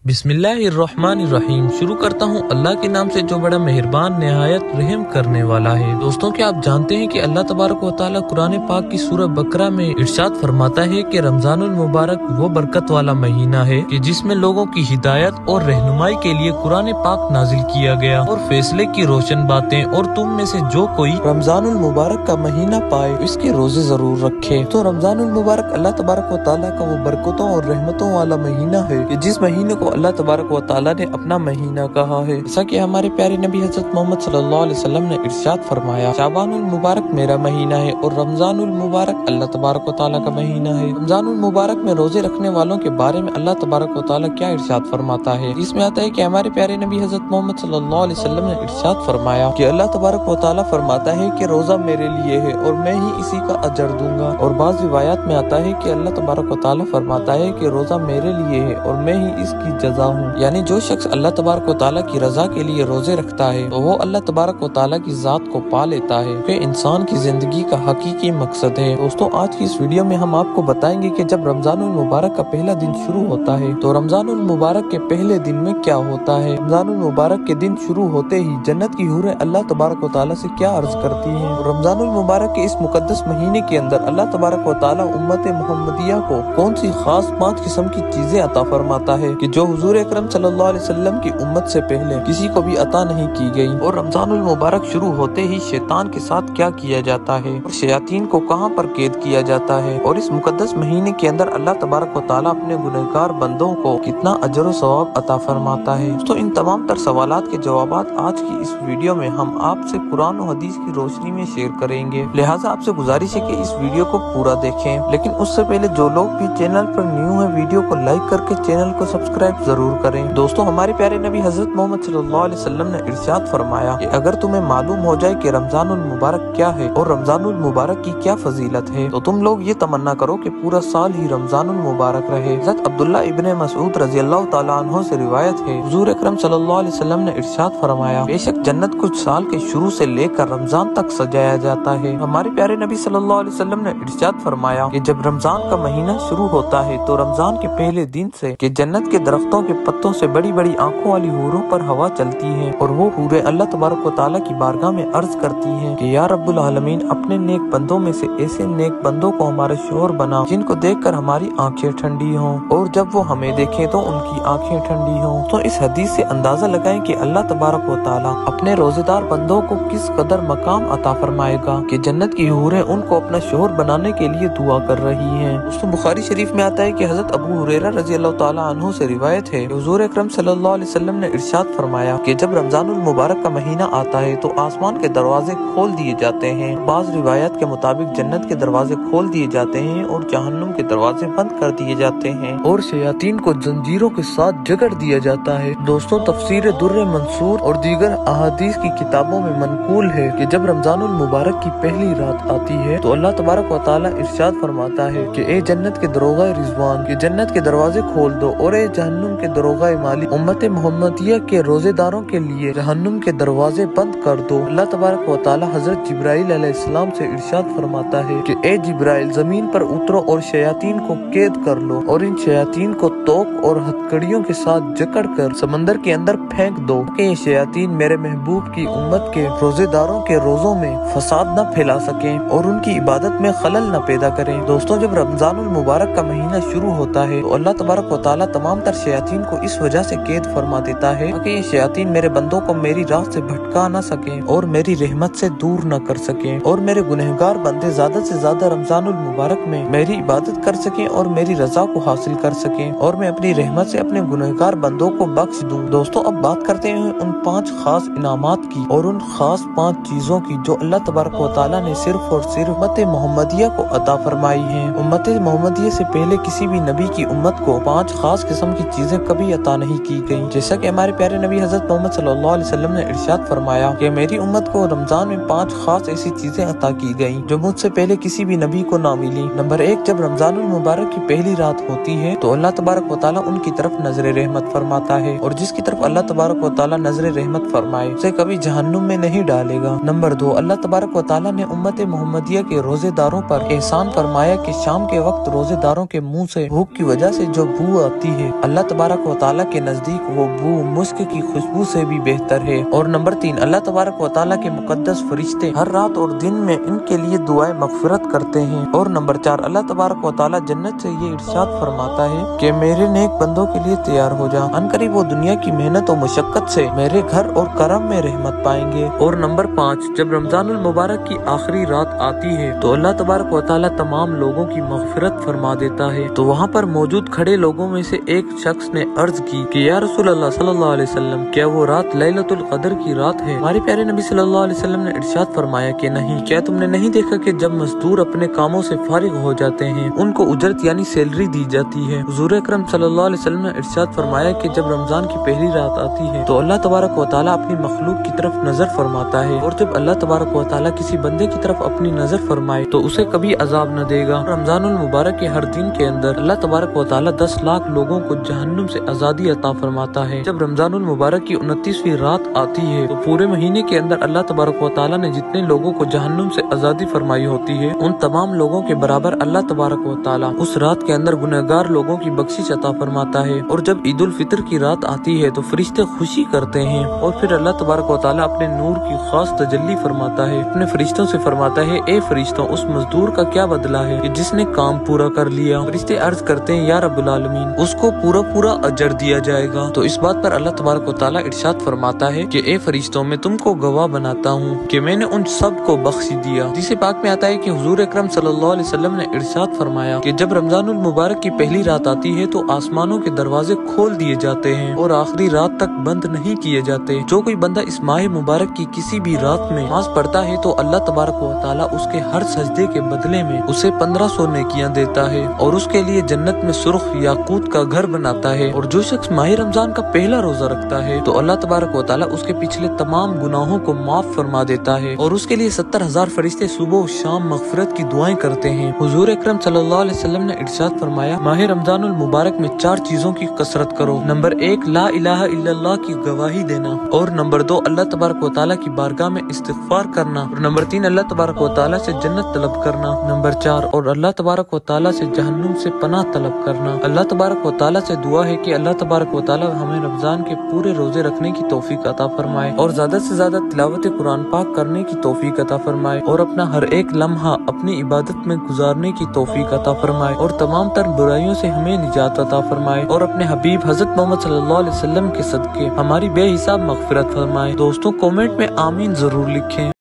बिस्मिल्लाहिर्रहमानिर्रहीम। शुरू करता हूँ अल्लाह के नाम से जो बड़ा मेहरबान निहायत रहम करने वाला है। दोस्तों, क्या आप जानते हैं कि अल्लाह तबारक व तआला कुरान पाक की सूरह बकरा में इरशाद फरमाता है कि रमजानुल मुबारक वो बरकत वाला महीना है कि जिसमें लोगों की हिदायत और रहनुमाई के लिए कुरान पाक नाजिल किया गया और फैसले की रोशन बातें, और तुम में से जो कोई रमजानुल मुबारक का महीना पाए इसके रोजे जरूर रखे। तो रमजानुल मुबारक अल्लाह तबारक व तआला का वो बरकतों और रहमतों वाला महीना है कि जिस महीने को अल्लाह तबारक व तआला ने अपना महीना कहा है। जैसा कि हमारे प्यारे नबी हज़रत मोहम्मद सल्लल्लाहु अलैहि वसल्लम ने इरशाद फरमाया, शाबानुल मुबारक मेरा महीना है और रमजानुल मुबारक अल्लाह तबारक व तआला का महीना है। रमजानुल मुबारक में रोजे रखने वालों के बारे में अल्लाह तबारक व तआला क्या इरशाद फरमाता है। इसमें आता है कि हमारे प्यारे नबी हज़रत मोहम्मद सल्लल्लाहु अलैहि वसल्लम ने इरशाद फरमाया कि अल्लाह तबारक व तआला फरमाता है कि रोजा मेरे लिए है और मैं ही इसी का अजर दूंगा। और बाज़ रिवायात में आता है कि अल्लाह तबारक व तआला फरमाता है कि रोजा मेरे लिए है और मैं ही इसकी जज़ा हूँ। यानी जो शख्स अल्लाह तबारक व तआला की रजा के लिए रोजे रखता है तो वो अल्लाह तबारक व तआला की जात को पा लेता है, कि इंसान की जिंदगी का हकीकी मकसद है। दोस्तों, आज की इस वीडियो में हम आपको बताएंगे कि जब रमजानुल मुबारक का पहला दिन शुरू होता है तो रमजानुल मुबारक के पहले दिन में क्या होता है। रमजानुल मुबारक के दिन शुरू होते ही जन्नत की हूरें अल्लाह तबारक व तआला से क्या अर्ज करती हैं। रमजानुल मुबारक के इस मुकद्दस महीने के अंदर अल्लाह तबारक व तआला उम्मत मोहम्मदिया को कौन सी खास 5 किस्म की चीजें अता फरमाता है कि जो हुजूर अकरम सल्लल्लाहु अलैहि वसल्लम की उम्मत से पहले किसी को भी अता नहीं की गई। और रमजानुल मुबारक शुरू होते ही शैतान के साथ क्या किया जाता है और शयातीन को कहां पर कैद किया जाता है, और इस मुकद्दस महीने के अंदर अल्लाह तबारक व तआला अपने गुनहगार बंदों को कितना अजर व सवाब अता फरमाता है। तो इन तमाम तर सवालात के जवाबात आज की इस वीडियो में हम आपसे कुरान और हदीस की रोशनी में शेयर करेंगे। लिहाजा आपसे गुजारिश है कि इस वीडियो को पूरा देखें। लेकिन उससे पहले जो लोग भी चैनल पर न्यू है, वीडियो को लाइक करके चैनल को सब्सक्राइब जरूर करें। दोस्तों, हमारे प्यारे नबी हज़रत मोहम्मद सल्लल्लाहु अलैहि वसल्लम ने इरशाद फरमाया कि अगर तुम्हें मालूम हो जाए कि रमजानुल मुबारक क्या है और रमजानुल मुबारक की क्या फजीलत है तो तुम लोग ये तमन्ना करो कि पूरा साल ही रमजानुल मुबारक रहे। हज़रत अब्दुल्ला इब्ने मसऊद रज़ियल्लाहु ताला अन्हु से रिवायत है, हुजूर अकरम सल्लल्लाहु अलैहि वसल्लम ने इरशाद फरमाया, बेशक जन्नत कुछ साल के शुरू से लेकर रमजान तक सजाया जाता है। हमारे प्यारे नबी सल्लल्लाहु अलैहि वसल्लम ने इरशाद फरमाया कि जब रमजान का महीना शुरू होता है तो रमजान के पहले दिन से कि जन्नत के दरख्तों के पत्तों से बड़ी बड़ी आंखों वाली हूरों पर हवा चलती है और वो हूरें अल्लाह तबारक व तआला की बारगाह में अर्ज करती हैं कि या रब्बुल आलमीन, अपने नेक बंदों में से ऐसे नेक बंदों को हमारे शोहर बना जिनको देखकर हमारी आंखें ठंडी हों और जब वो हमें देखें तो उनकी आंखें ठंडी हों। तो इस हदीस से अंदाजा लगाएं कि अल्लाह तबारक व तआला अपने रोजेदार बंदों को किस कदर मकाम अता फरमाएगा कि जन्नत की हूरें उनको अपना शोहर बनाने के लिए दुआ कर रही हैं। दोस्तों, बुखारी शरीफ में आता है कि हज़रत अबू हुरैरा रज़ियल्लाहु ताला अन्हु से रिवायत है, हुजूर अकरम सल्लल्लाहु अलैहि वसल्लम ने इरशाद फरमाया कि जब रमजानुल मुबारक का महीना आता है तो आसमान के दरवाजे खोल दिए जाते हैं। बाज़ रिवायत के मुताबिक जन्नत के दरवाजे खोल दिए जाते हैं और जहन्नुम के दरवाजे बंद कर दिए जाते हैं और शयातीन को जंजीरों के साथ जकड़ दिया जाता है। दोस्तों, तफसीर दुर्र मंसूर और दीगर अहादीस की किताबों में मनकूल है कि जब रमजानुल मुबारक की पहली रात आती है तो अल्लाह तबारक व तआला इरशाद फरमाता है कि ए जन्नत के दरोगा रिजवान कि जन्नत के दरवाजे खोल दो, और ए जहन्नुम के दरोगा माली उम्मत मोहम्मदिया के रोजेदारों के लिए जहन्नुम के दरवाजे बंद कर दो। अल्लाह तबारक व तआला हजरत जिब्राइल अलैहिस्सलाम से इरशाद फरमाता है कि ए जिब्राइल, जमीन पर उतरो और शयातीन को कैद कर लो और इन शयातीन को तोक और हथकड़ियों के साथ जकड़ कर समंदर के अंदर फेंक दो कि ये शयातीन मेरे महबूब की उम्मत के रोजेदारों के रोजों में फसाद न फैला सकें और उनकी इबादत में खलल न पैदा करें। दोस्तों, जब रमजानुल मुबारक का महीना शुरू होता है तो अल्लाह तबारक व तआला तमाम तर शयातीन को इस वजह से कैद फरमा देता है कि ये शयातीन मेरे बंदों को मेरी राह से भटका न सके और मेरी रहमत से दूर न कर सके और मेरे गुनहगार बंदे ज्यादा से ज्यादा रमजानुल मुबारक में मेरी इबादत कर सके और मेरी रजा को हासिल कर सके और मैं अपनी रहमत से अपने गुनहगार बंदों को बख्श दूं। दोस्तों, अब बात करते हैं उन 5 खास इनामात की और उन खास 5 चीजों की जो अल्लाह तबारक व तआला ने सिर्फ और सिर्फ उम्मत मोहम्मदिया को अता फरमाई है। उम्मत मोहम्मदिया से पहले किसी भी नबी की उम्मत को 5 खास किस्म की चीजें कभी अता नहीं की गयी। जैसा कि हमारे प्यारे नबी हज़रत मोहम्मद सल्लल्लाहु अलैहि वसल्लम ने इरशाद फरमाया कि मेरी उम्मत को रमजान में 5 खास ऐसी चीजें अता की गयी जो मुझसे पहले किसी भी नबी को ना मिली। नंबर 1, जब रमजानुल मुबारक की पहली रात होती है तो अल्लाह तबारक व तआला उनकी तरफ नजर रहमत फरमाता है और जिसकी तरफ अल्लाह तबारक व तआला नजर रहमत फरमाए उसे कभी जहन्नुम में नहीं डालेगा। नंबर 2, अल्लाह तबारक व तआला ने उम्मत मोहम्मदिया के रोजेदारों पर एहसान फरमाया कि शाम के वक्त रोजेदारों के मुंह से भूख की वजह से जो बू आती है अल्लाह तबारक व तआला के नजदीक वो बू मुस्क की खुशबू से भी बेहतर है। और नंबर 3, अल्लाह तबारक व तआला के मुकद्दस फरिश्ते हर रात और दिन में इनके लिए दुआएं मगफिरत करते हैं। और नंबर 4, अल्लाह तबारक व तआला जन्नत से ये इरशाद फरमाता है कि मेरे नेक बंदों के लिए तैयार हो जा, अनकरीब वो दुनिया की मेहनत और मुशक्कत से मेरे घर और करम में रहमत पाएंगे। और नंबर 5, जब रमजानुल मुबारक की आखिरी रात आती है तो अल्लाह तबारक व तआला तमाम लोगों की मगफिरत फरमा देता है। तो वहाँ पर मौजूद खड़े लोगों में से एक शख्स ने अर्ज की कि या रसूल अल्लाह सल्लल्लाहु अलैहि वसल्लम, क्या वो रात लैलतुल क़द्र की रात है? हमारे प्यारे नबी सल्लल्लाहु अलैहि वसल्लम ने इरशाद फरमाया कि नहीं, क्या तुमने नहीं देखा कि जब मजदूर अपने कामों से फारिग हो जाते हैं उनको उजरत यानी सैलरी दी जाती है। हुजूर अकरम सल्लल्लाहु अलैहि वसल्लम ने इरशाद फरमाया कि जब रमजान की पहली रात आती है तो अल्लाह तबारक व तआला अपनी मखलूक की तरफ नजर फरमाता है, और जब अल्लाह तबारक व तआला किसी बंदे की तरफ अपनी नजर फरमाए तो उसे कभी अजाब न देगा। रमजानुल मुबारक के हर दिन के अंदर अल्लाह तबारक व तआला 10 लाख लोगों को जहन्नुम से आजादी अता फरमाता है। जब रमजानुल मुबारक की 29वीं रात आती है तो पूरे महीने के अंदर अल्लाह तबारक व तआला ने जितने लोगों को जहन्नुम से आजादी फरमाई होती है उन तमाम लोगों के बराबर अल्लाह तबारक व तआला उस रात के अंदर गुनहगार लोगों की बख्शिश अता फरमाता है। और जब ईद उल फितर की रात आती है तो फरिश्ते खुशी करते हैं, और फिर अल्लाह तबारक व तआला अपने नूर की खास तजल्ली फरमाता है, अपने फरिश्तों से फरमाता है, ए फरिश्तों, उस मजदूर का क्या बदला है कि जिसने काम पूरा कर लिया? फरिश्ते अर्ज करते हैं, या रब्बुल आलमीन, उसको पूरा अजर दिया जाएगा। तो इस बात पर अल्लाह तबारक व तआला इरशाद फरमाता है कि ए फरिश्तों, मैं तुमको गवाह बनाता हूँ कि मैंने उन सब को बख्श दिया। जिसे पाक में आता है कि हुजूर अकरम सल्लल्लाहु अलैहि वसल्लम ने इरशाद फरमाया कि जब रमजानुल मुबारक की पहली रात आती है तो आसमानों के दरवाजे खोल दिए जाते हैं और आखिरी रात तक बंद नहीं किए जाते। जो कोई बंदा इस माह मुबारक की किसी भी रात में नमाज पढ़ता है तो अल्लाह तबारक व तआला उसके हर सजदे के बदले में उसे 1500 नेकियां देता है और उसके लिए जन्नत में सुर्ख याकूत का घर बनाता है। और जो शख्स माह रमजान का पहला रोजा रखता है तो अल्लाह तबारक व तआला उसके पिछले तमाम गुनाहों को माफ फरमा देता है और उसके लिए 70,000 फरिश्ते सुबह और शाम मगफिरत की दुआएं करते हैं। हुजूर अकरम सल्लल्लाहु अलैहि वसल्लम ने इरशाद फरमाया, माह रमजानुल मुबारक में 4 चीजों की कसरत करो। नंबर 1, ला इलाहा इल्लल्लाह की गवाही देना। और नंबर 2, अल्लाह तबारक व तआला की बारगाह में इस्तिगफार करना। और नंबर 3, अल्लाह तबारक व तआला से जन्नत तलब करना। नंबर 4, और अल्लाह तबारक व तआला से जहन्नुम से पनाह तलब करना। अल्लाह तबारक व तआला से दुआ है कि अल्लाह तबारक व तआला हमें रमजान के पूरे रोजे रखने की तौफीक अता फरमाए और ज्यादा से ज्यादा तिलावत कुरान पाक करने की तौफीक अता फरमाए और अपना हर एक लम्हा अपनी इबादत में गुजारने की तौफीक अता फरमाए और तमाम तर बुराइयों से हमें निजात अता फरमाए और अपने हबीब हजरत मोहम्मद सल्लल्लाहु अलैहि वसल्लम के सदके हमारी बेहिसाब मगफिरत फरमाए। दोस्तों, कमेंट में आमीन जरूर लिखें।